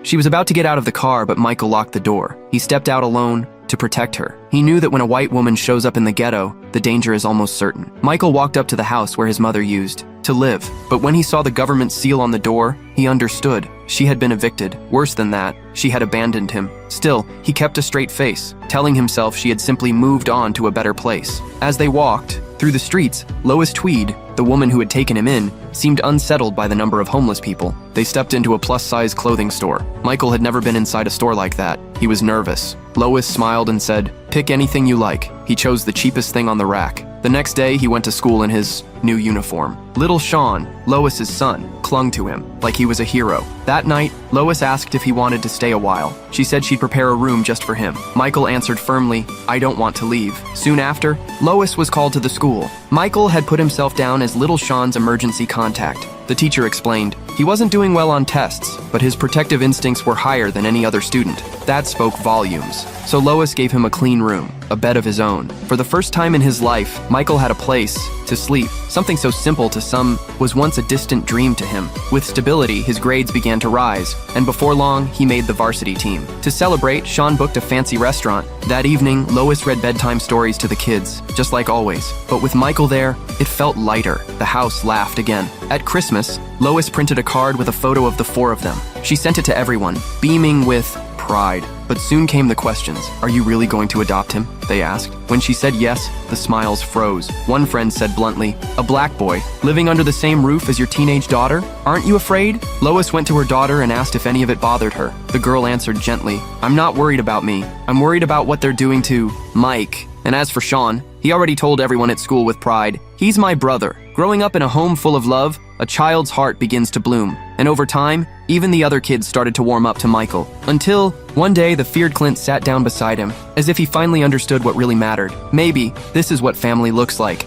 She was about to get out of the car, but Michael locked the door. He stepped out alone to protect her. He knew that when a white woman shows up in the ghetto, the danger is almost certain. Michael walked up to the house where his mother used to live, but when he saw the government seal on the door, he understood. She had been evicted. Worse than that, she had abandoned him. Still, he kept a straight face, telling himself she had simply moved on to a better place. As they walked through the streets, Lois Tweed, the woman who had taken him in, seemed unsettled by the number of homeless people. They stepped into a plus-size clothing store. Michael had never been inside a store like that. He was nervous. Lois smiled and said, "Pick anything you like." He chose the cheapest thing on the rack. The next day, he went to school in his new uniform. Little Sean, Lois's son, clung to him like he was a hero. That night, Lois asked if he wanted to stay a while. She said she'd prepare a room just for him. Michael answered firmly, "I don't want to leave." Soon after, Lois was called to the school. Michael had put himself down as Little Sean's emergency contact. The teacher explained, he wasn't doing well on tests, but his protective instincts were higher than any other student. That spoke volumes. So Lois gave him a clean room, a bed of his own. For the first time in his life, Michael had a place to sleep. Something so simple to some was once a distant dream to him. With stability, his grades began to rise, and before long, he made the varsity team. To celebrate, Sean booked a fancy restaurant. That evening, Lois read bedtime stories to the kids, just like always. But with Michael there, it felt lighter. The house laughed again. At Christmas, Lois printed a card with a photo of the four of them. She sent it to everyone, beaming with pride. But soon came the questions. "Are you really going to adopt him?" they asked. When she said yes, the smiles froze. One friend said bluntly, "A black boy, living under the same roof as your teenage daughter? Aren't you afraid?" Lois went to her daughter and asked if any of it bothered her. The girl answered gently, "I'm not worried about me. I'm worried about what they're doing to Mike." And as for Sean, he already told everyone at school with pride, "He's my brother." Growing up in a home full of love, a child's heart begins to bloom. And over time, even the other kids started to warm up to Michael. Until, one day, the feared Clint sat down beside him, as if he finally understood what really mattered. Maybe this is what family looks like.